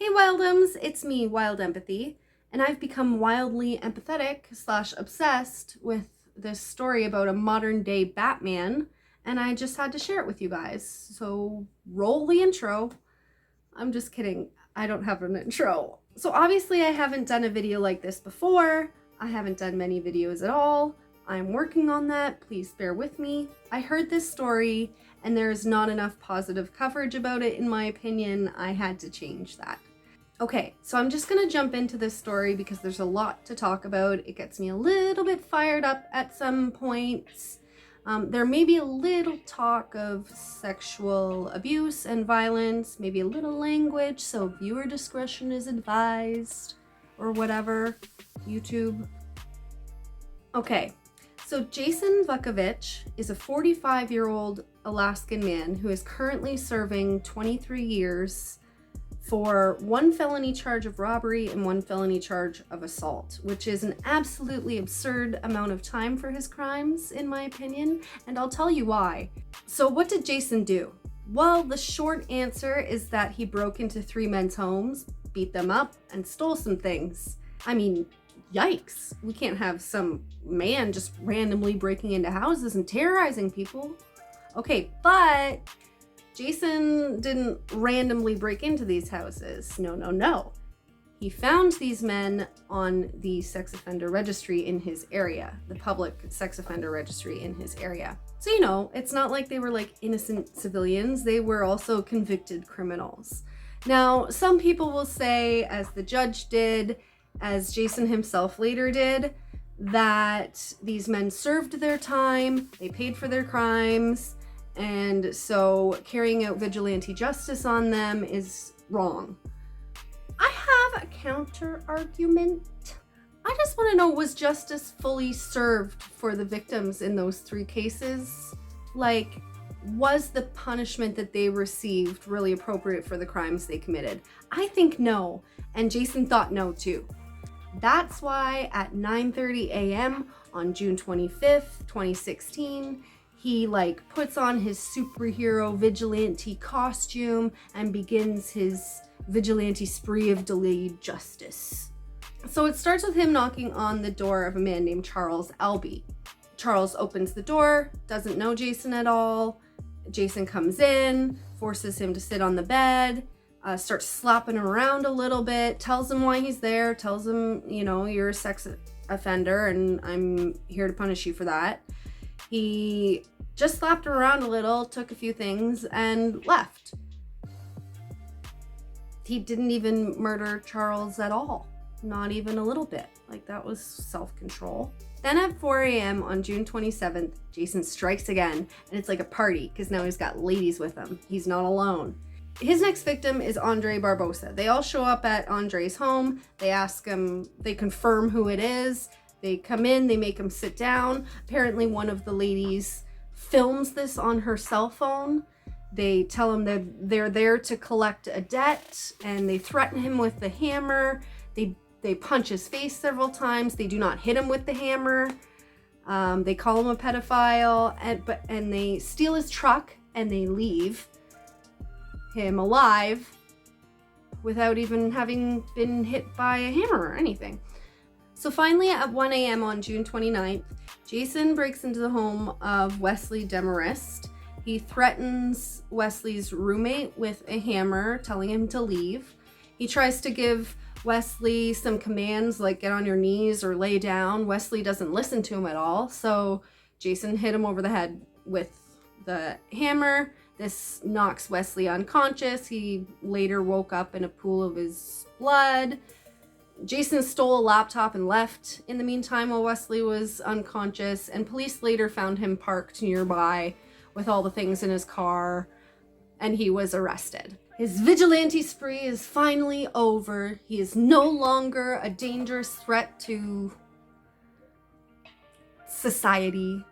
Hey Wildums, it's me, Wild Empathy, and I've become wildly empathetic / obsessed with this story about a modern day Batman, and I just had to share it with you guys. So roll the intro. I'm just kidding, I don't have an intro. So obviously I haven't done a video like this before. I haven't done many videos at all. I'm working on that, please bear with me. I heard this story and there's not enough positive coverage about it in my opinion. I had to change that. Okay, so I'm just gonna jump into this story because there's a lot to talk about. It gets me a little bit fired up at some points. There may be a little talk of sexual abuse and violence, maybe a little language, so viewer discretion is advised, or whatever, YouTube. Okay, so Jason Vukovich is a 45-year-old Alaskan man who is currently serving 23 years for one felony charge of robbery and one felony charge of assault, which is an absolutely absurd amount of time for his crimes, in my opinion, and I'll tell you why. So what did Jason do? Well, the short answer is that he broke into 3 men's homes, beat them up, and stole some things. I mean, yikes. We can't have some man just randomly breaking into houses and terrorizing people. Okay, but Jason didn't randomly break into these houses. No. He found these men on the sex offender registry in his area, the public sex offender registry in his area. So, you know, it's not like they were like innocent civilians. They were also convicted criminals. Now, some people will say, as the judge did, as Jason himself later did, that these men served their time, they paid for their crimes, and so carrying out vigilante justice on them is wrong. I have a counter argument. I just want to know, was justice fully served for the victims in those 3 cases? Like, was the punishment that they received really appropriate for the crimes they committed? I think no, and Jason thought no too. That's why at 9:30 a.m. on June 25th, 2016, he puts on his superhero vigilante costume and begins his vigilante spree of delayed justice. So it starts with him knocking on the door of a man named Charles Albee. Charles opens the door, doesn't know Jason at all. Jason comes in, forces him to sit on the bed, starts slapping him around a little bit, tells him why he's there, tells him, you know, you're a sex offender and I'm here to punish you for that. He just slapped him around a little, took a few things, and left. He didn't even murder Charles at all. Not even a little bit. Like, that was self-control. Then at 4 a.m. on June 27th, Jason strikes again, and it's like a party, because now he's got ladies with him. He's not alone. His next victim is Andre Barbosa. They all show up at Andre's home. They ask him, they confirm who it is. They come in, they make him sit down. Apparently one of the ladies films this on her cell phone. They tell him that they're there to collect a debt, and they threaten him with the hammer. They punch his face several times. They do not hit him with the hammer. They call him a pedophile, and they steal his truck and they leave him alive without even having been hit by a hammer or anything. So finally at 1 a.m. on June 29th, Jason breaks into the home of Wesley Demarest. He threatens Wesley's roommate with a hammer, telling him to leave. He tries to give Wesley some commands like get on your knees or lay down. Wesley doesn't listen to him at all, so Jason hit him over the head with the hammer. This knocks Wesley unconscious. He later woke up in a pool of his blood. Jason stole a laptop and left in the meantime while Wesley was unconscious, and police later found him parked nearby with all the things in his car, and he was arrested. His vigilante spree is finally over. He is no longer a dangerous threat to society.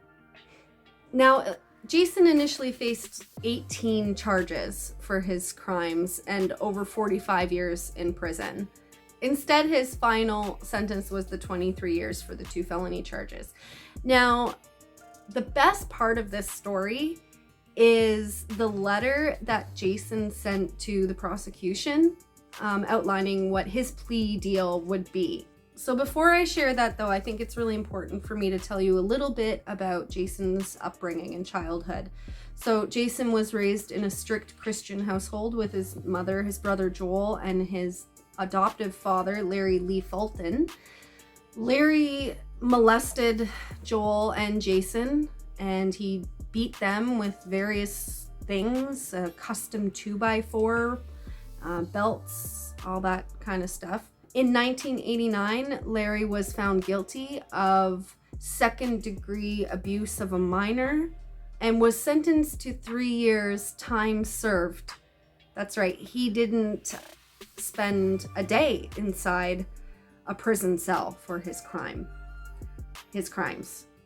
Now, Jason initially faced 18 charges for his crimes and over 45 years in prison. Instead, his final sentence was the 23 years for the 2 felony charges. Now, the best part of this story is the letter that Jason sent to the prosecution outlining what his plea deal would be. So before I share that, though, I think it's really important for me to tell you a little bit about Jason's upbringing and childhood. So Jason was raised in a strict Christian household with his mother, his brother Joel, and his adoptive father, Larry Lee Fulton. Larry molested Joel and Jason, and he beat them with various things, custom 2x4 belts, all that kind of stuff. In 1989, Larry was found guilty of second-degree abuse of a minor and was sentenced to 3 years time served. That's right, he didn't spend a day inside a prison cell for his crimes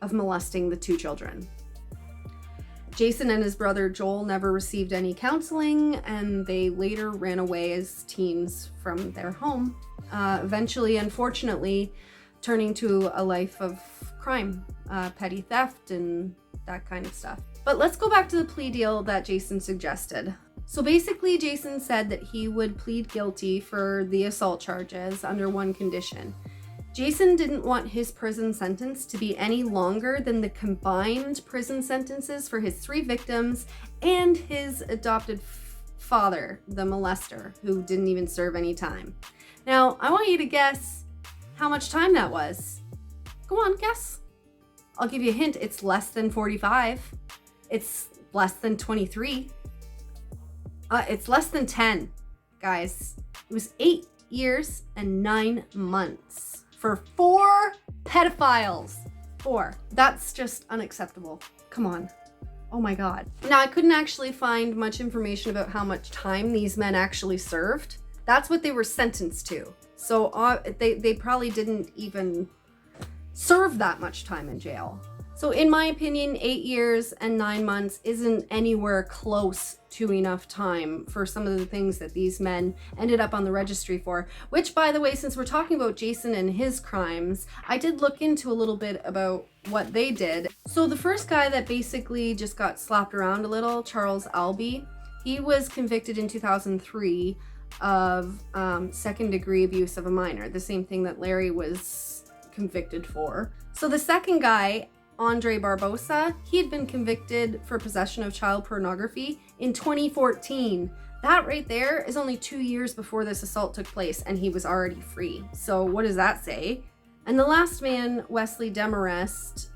of molesting the 2 children. Jason and his brother Joel never received any counseling, and they later ran away as teens from their home, eventually, unfortunately, turning to a life of crime, petty theft, and that kind of stuff. But let's go back to the plea deal that Jason suggested. So basically, Jason said that he would plead guilty for the assault charges under one condition. Jason didn't want his prison sentence to be any longer than the combined prison sentences for his 3 victims and his adopted father, the molester, who didn't even serve any time. Now, I want you to guess how much time that was. Go on, guess. I'll give you a hint. It's less than 45. It's less than 23. It's less than 10, guys. It was 8 years and 9 months. For 4 pedophiles. 4. That's just unacceptable. Come on. Oh my God. Now, I couldn't actually find much information about how much time these men actually served. That's what they were sentenced to. So they probably didn't even serve that much time in jail. So in my opinion, 8 years and 9 months isn't anywhere close to enough time for some of the things that these men ended up on the registry for, which, by the way, since we're talking about Jason and his crimes, I did look into a little bit about what they did. So the first guy that basically just got slapped around a little, Charles Albee, he was convicted in 2003 of second-degree abuse of a minor, the same thing that Larry was convicted for. So the second guy, Andre Barbosa, he had been convicted for possession of child pornography in 2014. That right there is only 2 years before this assault took place, and he was already free. So what does that say? And the last man, Wesley Demarest,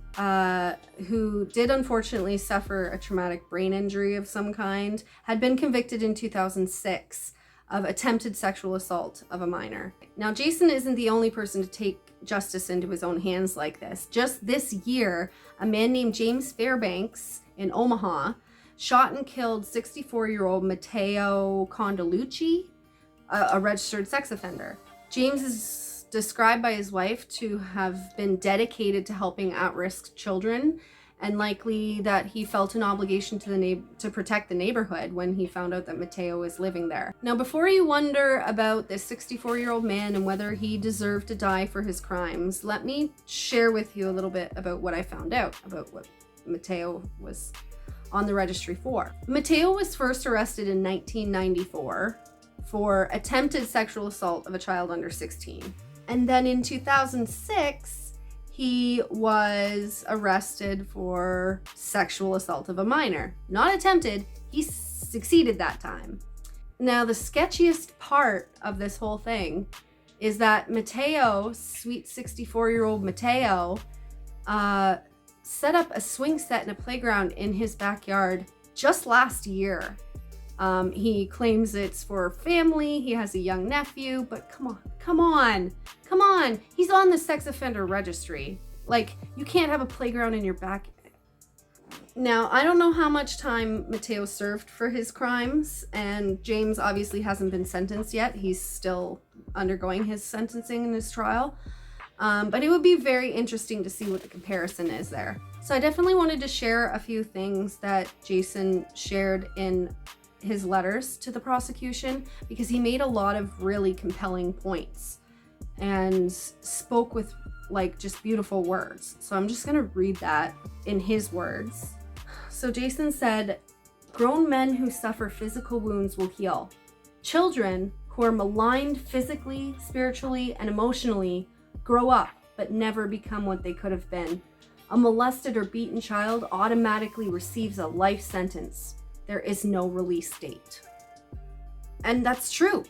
who did unfortunately suffer a traumatic brain injury of some kind, had been convicted in 2006 of attempted sexual assault of a minor. Now, Jason isn't the only person to take justice into his own hands like this. Just this year, a man named James Fairbanks in Omaha shot and killed 64-year-old Matteo Condalucci, a registered sex offender. James is described by his wife to have been dedicated to helping at-risk children, and likely that he felt an obligation to protect the neighborhood when he found out that Matteo was living there. Now, before you wonder about this 64-year-old man and whether he deserved to die for his crimes, let me share with you a little bit about what I found out about what Matteo was on the registry for. Matteo was first arrested in 1994 for attempted sexual assault of a child under 16. And then in 2006, he was arrested for sexual assault of a minor. Not attempted, he succeeded that time. Now, the sketchiest part of this whole thing is that Matteo, sweet 64-year-old Matteo, set up a swing set in a playground in his backyard just last year. He claims it's for family, he has a young nephew, but come on. He's on the sex offender registry. Like, you can't have a playground in your back. Now, I don't know how much time Matteo served for his crimes, and James obviously hasn't been sentenced yet. He's still undergoing his sentencing in his trial. But it would be very interesting to see what the comparison is there. So I definitely wanted to share a few things that Jason shared in his letters to the prosecution, because he made a lot of really compelling points and spoke with just beautiful words. So I'm just gonna read that in his words. So Jason said, "Grown men who suffer physical wounds will heal. Children who who are maligned physically, spiritually, and emotionally grow up but never become what they could have been. A molested or beaten child automatically receives a life sentence. There is no release date. And that's true.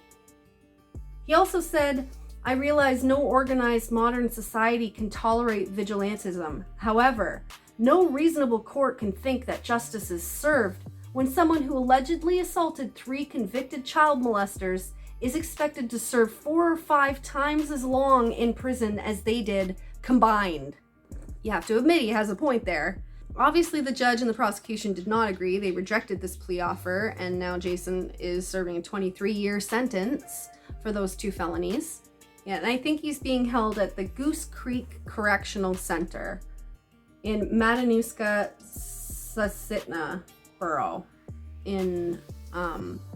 He also said, I realize no organized modern society can tolerate vigilantism. However, no reasonable court can think that justice is served when someone who allegedly assaulted 3 convicted child molesters is expected to serve 4 or 5 times as long in prison as they did combined. You have to admit he has a point there. Obviously, the judge and the prosecution did not agree. They rejected this plea offer, and now Jason is serving a 23-year sentence for those 2 felonies. Yeah, and I think he's being held at the Goose Creek Correctional Center in Matanuska-Susitna Borough in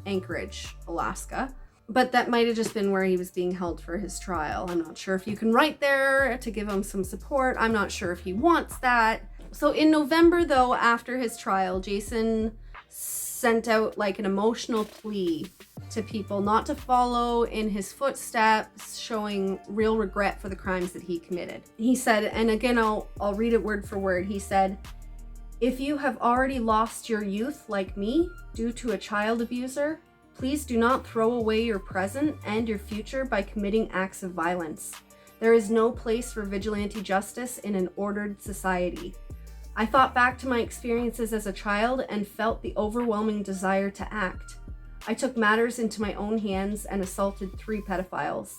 Anchorage, Alaska. But that might have just been where he was being held for his trial. I'm not sure if you can write there to give him some support. I'm not sure if he wants that. So in November, though, after his trial, Jason sent out like an emotional plea to people not to follow in his footsteps, showing real regret for the crimes that he committed. He said, and again, I'll read it word for word. He said, if you have already lost your youth like me due to a child abuser, please do not throw away your present and your future by committing acts of violence. There is no place for vigilante justice in an ordered society. I thought back to my experiences as a child and felt the overwhelming desire to act. I took matters into my own hands and assaulted 3 pedophiles.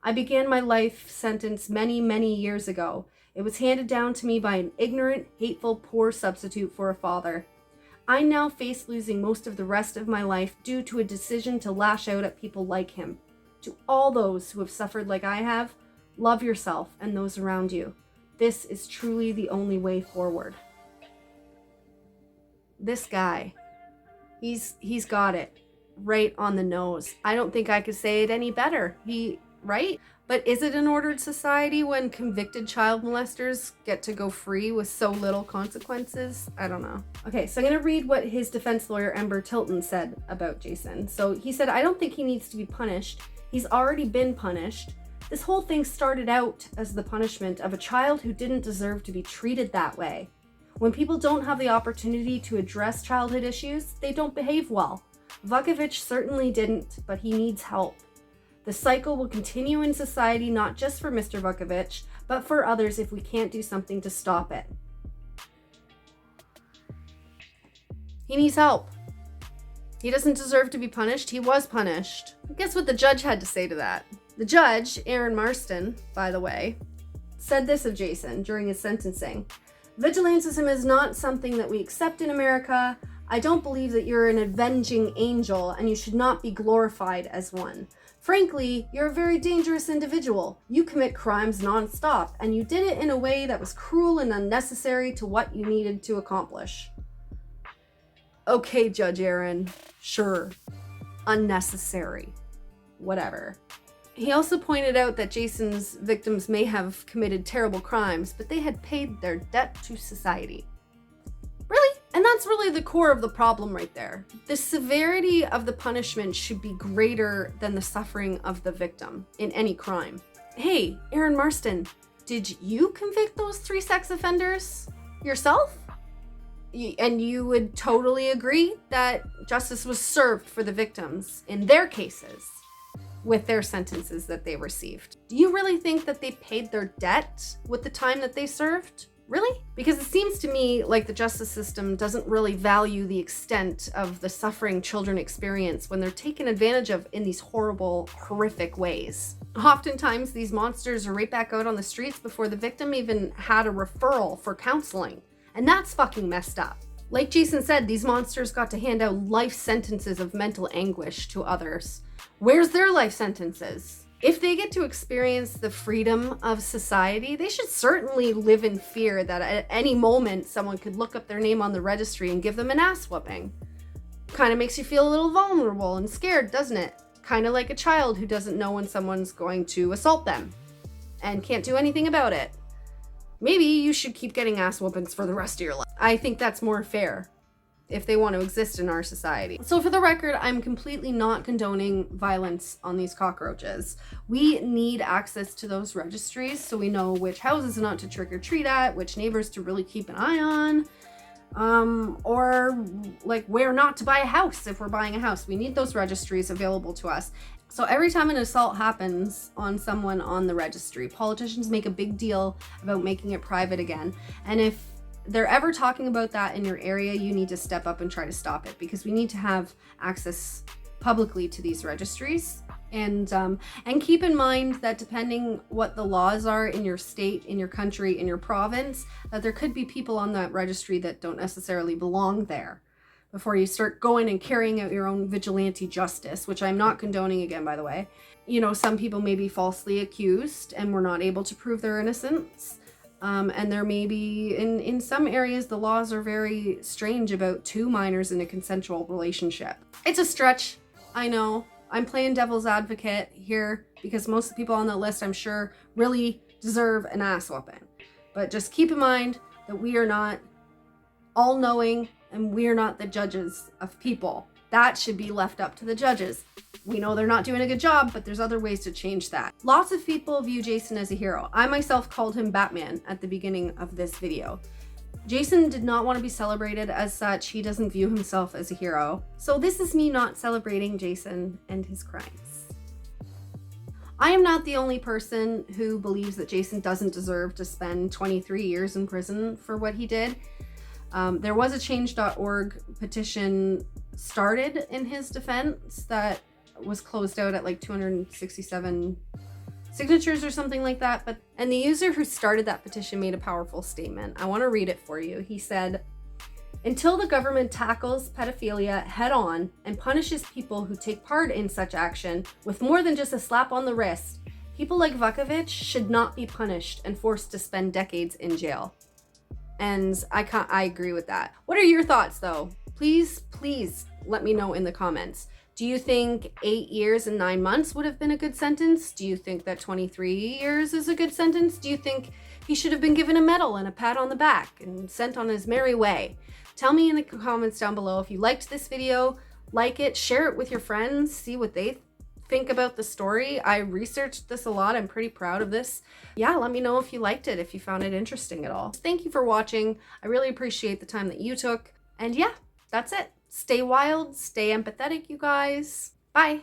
I began my life sentence many, many years ago. It was handed down to me by an ignorant, hateful, poor substitute for a father. I now face losing most of the rest of my life due to a decision to lash out at people like him. To all those who have suffered like I have, love yourself and those around you. This is truly the only way forward. This guy, he's got it right on the nose. I don't think I could say it any better. Right? But is it an ordered society when convicted child molesters get to go free with so little consequences? I don't know. Okay, so I'm going to read what his defense lawyer, Ember Tilton, said about Jason. So he said, I don't think he needs to be punished. He's already been punished. This whole thing started out as the punishment of a child who didn't deserve to be treated that way. When people don't have the opportunity to address childhood issues, they don't behave well. Vukovich certainly didn't, but he needs help. The cycle will continue in society, not just for Mr. Vukovich, but for others if we can't do something to stop it. He needs help. He doesn't deserve to be punished. He was punished. Guess what the judge had to say to that? The judge, Aaron Marston, by the way, said this of Jason during his sentencing. Vigilantism is not something that we accept in America. I don't believe that you're an avenging angel and you should not be glorified as one. Frankly, you're a very dangerous individual. You commit crimes nonstop, and you did it in a way that was cruel and unnecessary to what you needed to accomplish. Okay, Judge Aaron, sure. Unnecessary. Whatever. He also pointed out that Jason's victims may have committed terrible crimes, but they had paid their debt to society. Really? And that's really the core of the problem right there. The severity of the punishment should be greater than the suffering of the victim in any crime. Hey, Aaron Marston, did you convict those 3 sex offenders yourself? And you would totally agree that justice was served for the victims in their cases with their sentences that they received. Do you really think that they paid their debt with the time that they served? Really? Because it seems to me like the justice system doesn't really value the extent of the suffering children experience when they're taken advantage of in these horrible, horrific ways. Oftentimes, these monsters are right back out on the streets before the victim even had a referral for counseling. And that's fucking messed up. Like Jason said, these monsters got to hand out life sentences of mental anguish to others. Where's their life sentences? If they get to experience the freedom of society, they should certainly live in fear that at any moment someone could look up their name on the registry and give them an ass whooping. Kind of makes you feel a little vulnerable and scared, doesn't it? Kind of like a child who doesn't know when someone's going to assault them and can't do anything about it. Maybe you should keep getting ass whoopings for the rest of your life. I think that's more fair. if they want to exist in our society. So for the record, I'm completely not condoning violence on these cockroaches. We need access to those registries so we know which houses not to trick or treat at, which neighbors to really keep an eye on, or like where not to buy a house if we're buying a house. We need those registries available to us. So every time an assault happens on someone on the registry, politicians make a big deal about making it private again. And if they're ever talking about that in your area, you need to step up and try to stop it, because we need to have access publicly to these registries. And keep in mind that depending what the laws are in your state, in your country, in your province, that there could be people on that registry that don't necessarily belong there before you start going and carrying out your own vigilante justice, which I'm not condoning again, by the way. You know, some people may be falsely accused and we're not able to prove their innocence. And there may be, in some areas, the laws are very strange about two minors in a consensual relationship. It's a stretch, I know. I'm playing devil's advocate here because most of the people on the list, I'm sure, really deserve an ass whooping. But just keep in mind that we are not all-knowing and we are not the judges of people. That should be left up to the judges. We know they're not doing a good job, but there's other ways to change that. Lots of people view Jason as a hero. I myself called him Batman at the beginning of this video. Jason did not want to be celebrated as such. He doesn't view himself as a hero. So this is me not celebrating Jason and his crimes. I am not the only person who believes that Jason doesn't deserve to spend 23 years in prison for what he did. There was a change.org petition started in his defense that was closed out at like 267 signatures or something like that. And the user who started that petition made a powerful statement. I want to read it for you. He said, "Until the government tackles pedophilia head on and punishes people who take part in such action with more than just a slap on the wrist, people like Vukovich should not be punished and forced to spend decades in jail." And I agree with that. What are your thoughts though? Please let me know in the comments. Do you think 8 years and 9 months would have been a good sentence? Do you think that 23 years is a good sentence? Do you think he should have been given a medal and a pat on the back and sent on his merry way? Tell me in the comments down below. If you liked this video, like it, share it with your friends, see what they think about the story. I researched this a lot. I'm pretty proud of this. Yeah, let me know if you liked it, if you found it interesting at all. Thank you for watching. I really appreciate the time that you took. And yeah, that's it. Stay wild, stay empathetic, you guys. Bye.